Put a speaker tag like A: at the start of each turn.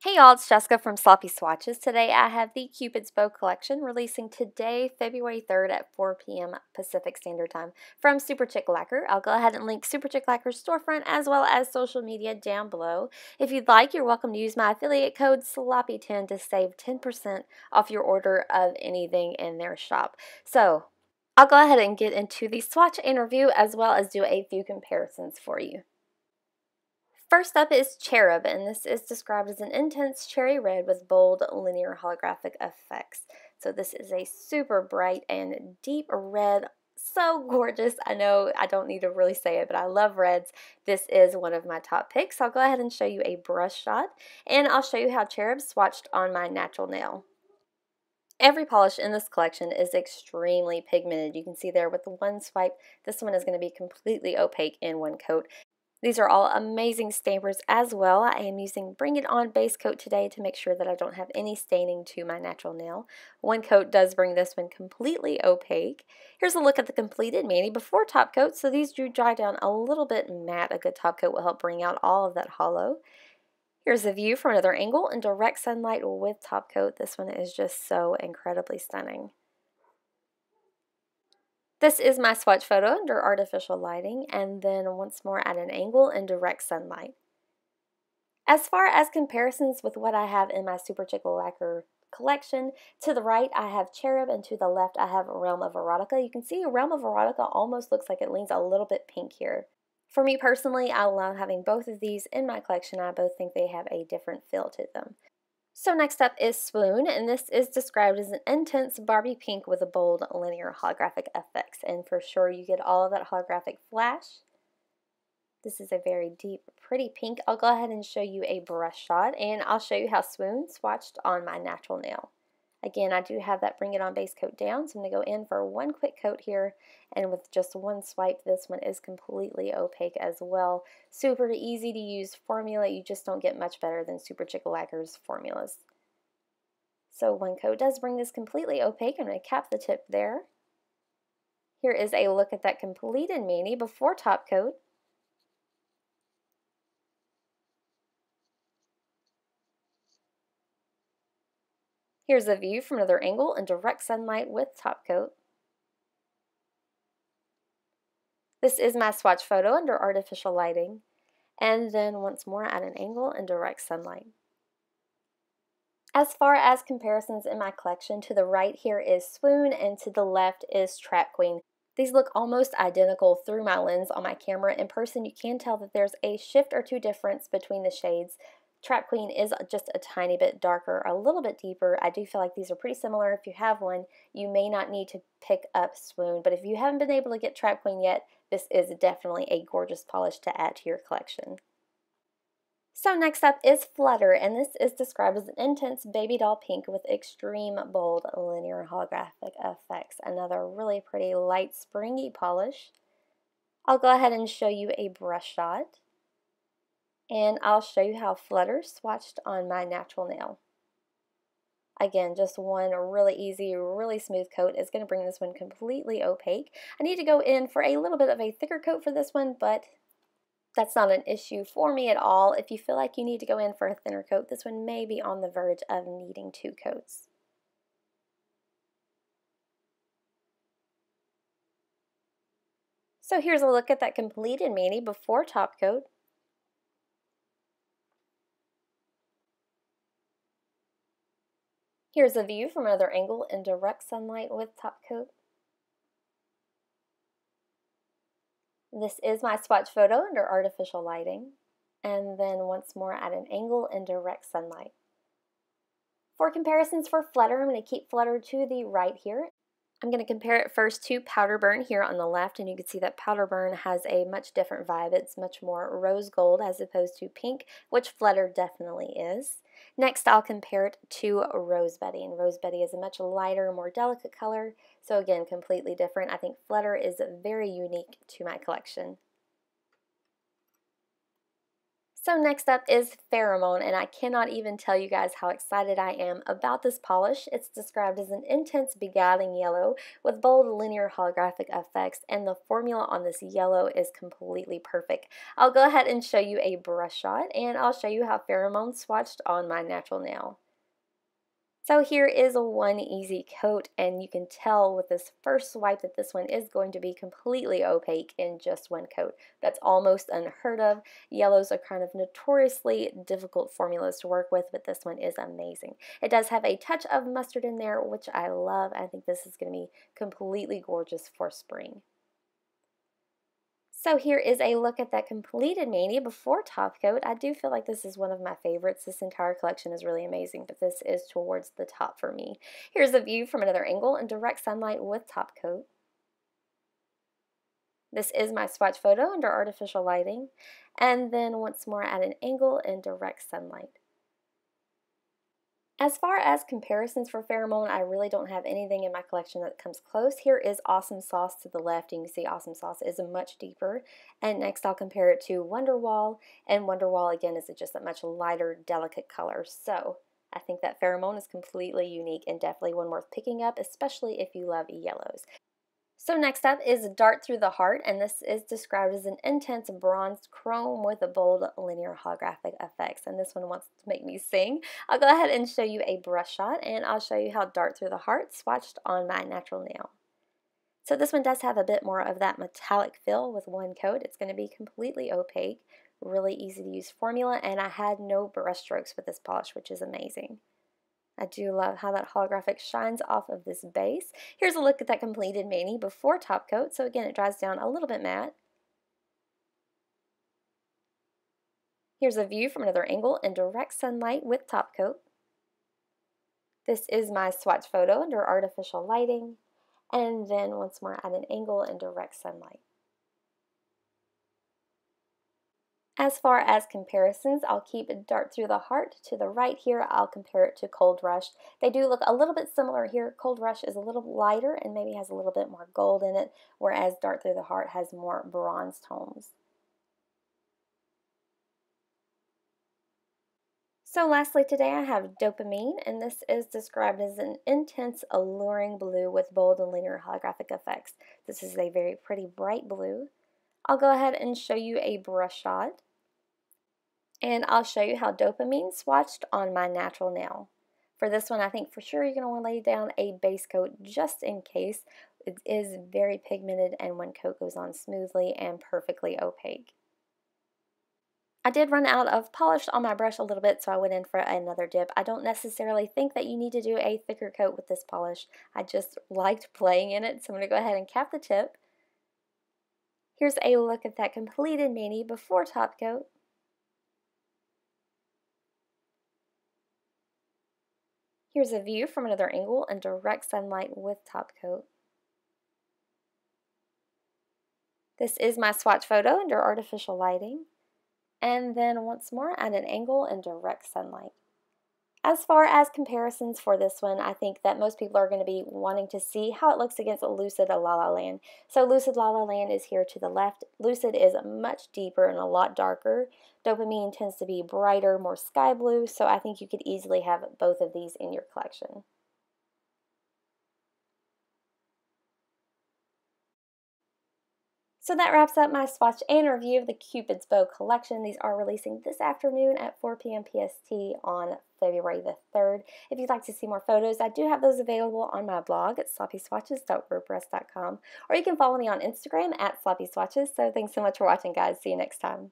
A: Hey y'all, it's Jessica from Sloppy Swatches. Today I have the Cupid's Bow collection releasing today, February 3rd at 4 p.m. Pacific Standard Time from SuperChic Lacquer. I'll go ahead and link SuperChic Lacquer's storefront as well as social media down below. If you'd like, you're welcome to use my affiliate code SLOPPY10 to save 10% off your order of anything in their shop. So, I'll go ahead and get into the swatch and review as well as do a few comparisons for you. First up is Cherub, and this is described as an intense cherry red with bold linear holographic effects. So this is a super bright and deep red, so gorgeous. I know I don't need to really say it, but I love reds. This is one of my top picks. I'll go ahead and show you a brush shot, and I'll show you how Cherub swatched on my natural nail. Every polish in this collection is extremely pigmented. You can see there with the one swipe, this one is going to be completely opaque in one coat. These are all amazing stampers as well. I am using Bring It On base coat today to make sure that I don't have any staining to my natural nail. One coat does bring this one completely opaque. Here's a look at the completed mani before top coat. So these do dry down a little bit matte. A good top coat will help bring out all of that hollow. Here's a view from another angle in direct sunlight with top coat. This one is just so incredibly stunning. This is my swatch photo under artificial lighting, and then once more at an angle in direct sunlight. As far as comparisons with what I have in my SuperChic Lacquer collection, to the right I have Cherub and to the left I have Realm of Erotica. You can see Realm of Erotica almost looks like it leans a little bit pink here. For me personally, I love having both of these in my collection. I both think they have a different feel to them. So next up is Swoon, and this is described as an intense Barbie pink with a bold linear holographic effects. And for sure you get all of that holographic flash. This is a very deep, pretty pink. I'll go ahead and show you a brush shot, and I'll show you how Swoon swatched on my natural nail. Again, I do have that Bring It On base coat down, so I'm going to go in for one quick coat here, and with just one swipe, this one is completely opaque as well. Super easy to use formula. You just don't get much better than SuperChic Lacquer's formulas. So one coat does bring this completely opaque. I'm going to cap the tip there. Here is a look at that completed mani before top coat. Here's a view from another angle in direct sunlight with top coat. This is my swatch photo under artificial lighting, and then once more at an angle in direct sunlight. As far as comparisons in my collection, to the right here is Swoon and to the left is Trap Queen. These look almost identical through my lens on my camera. In person you can tell that there's a shift or two difference between the shades. Trap Queen is just a tiny bit darker, a little bit deeper. I do feel like these are pretty similar. If you have one, you may not need to pick up Swoon, but if you haven't been able to get Trap Queen yet, this is definitely a gorgeous polish to add to your collection. So next up is Flutter, and this is described as an intense baby doll pink with extreme bold linear holographic effects. Another really pretty light springy polish. I'll go ahead and show you a brush shot, and I'll show you how Flutter swatched on my natural nail. Again, just one really easy, really smooth coat is going to bring this one completely opaque. I need to go in for a little bit of a thicker coat for this one, but that's not an issue for me at all. If you feel like you need to go in for a thinner coat, this one may be on the verge of needing two coats. So here's a look at that completed mani before top coat. Here's a view from another angle in direct sunlight with top coat. This is my swatch photo under artificial lighting, and then once more at an angle in direct sunlight. For comparisons for Flutter, I'm going to keep Flutter to the right here. I'm going to compare it first to Powder Burn here on the left, and you can see that Powder Burn has a much different vibe. It's much more rose gold as opposed to pink, which Flutter definitely is. Next, I'll compare it to Rose Betty, and Rose Betty is a much lighter, more delicate color, so again, completely different. I think Flutter is very unique to my collection. So next up is Pheromone, and I cannot even tell you guys how excited I am about this polish. It's described as an intense beguiling yellow with bold linear holographic effects, and the formula on this yellow is completely perfect. I'll go ahead and show you a brush shot, and I'll show you how Pheromone swatched on my natural nail. So here is one easy coat, and you can tell with this first swipe that this one is going to be completely opaque in just one coat. That's almost unheard of. Yellows are kind of notoriously difficult formulas to work with, but this one is amazing. It does have a touch of mustard in there, which I love. I think this is going to be completely gorgeous for spring. So here is a look at that completed mani before top coat. I do feel like this is one of my favorites. This entire collection is really amazing, but this is towards the top for me. Here's a view from another angle in direct sunlight with top coat. This is my swatch photo under artificial lighting, and then once more at an angle in direct sunlight. As far as comparisons for Pheromone, I really don't have anything in my collection that comes close. Here is Awesome Sauce to the left, and you can see Awesome Sauce is much deeper. And next I'll compare it to Wonderwall, and Wonderwall again is just a much lighter, delicate color. So I think that Pheromone is completely unique and definitely one worth picking up, especially if you love yellows. So next up is Dart Through the Heart, and this is described as an intense bronzed chrome with a bold linear holographic effects, and this one wants to make me sing. I'll go ahead and show you a brush shot, and I'll show you how Dart Through the Heart swatched on my natural nail. So this one does have a bit more of that metallic feel with one coat. It's going to be completely opaque, really easy to use formula, and I had no brush strokes with this polish, which is amazing. I do love how that holographic shines off of this base. Here's a look at that completed mani before top coat. So again, it dries down a little bit matte. Here's a view from another angle in direct sunlight with top coat. This is my swatch photo under artificial lighting, and then once more at an angle in direct sunlight. As far as comparisons, I'll keep Dart Through the Heart to the right here. I'll compare it to Cold Rush. They do look a little bit similar here. Cold Rush is a little lighter and maybe has a little bit more gold in it, whereas Dart Through the Heart has more bronze tones. So lastly today I have Dopamine, and this is described as an intense, alluring blue with bold and linear holographic effects. This is a very pretty bright blue. I'll go ahead and show you a brush shot, and I'll show you how Dopamine swatched on my natural nail. For this one, I think for sure you're going to want to lay down a base coat just in case. It is very pigmented, and one coat goes on smoothly and perfectly opaque. I did run out of polish on my brush a little bit, so I went in for another dip. I don't necessarily think that you need to do a thicker coat with this polish. I just liked playing in it, so I'm going to go ahead and cap the tip. Here's a look at that completed mani before top coat. Here's a view from another angle in direct sunlight with top coat. This is my swatch photo under artificial lighting, and then once more at an angle in direct sunlight. As far as comparisons for this one, I think that most people are going to be wanting to see how it looks against Lucid La La Land. So Lucid La La Land is here to the left. Lucid is much deeper and a lot darker. Dopamine tends to be brighter, more sky blue, so I think you could easily have both of these in your collection. So that wraps up my swatch and review of the Cupid's Bow collection. These are releasing this afternoon at 4 p.m. PST on February the 3rd. If you'd like to see more photos, I do have those available on my blog at sloppyswatches.wordpress.com, or you can follow me on Instagram at sloppyswatches. So thanks so much for watching, guys. See you next time.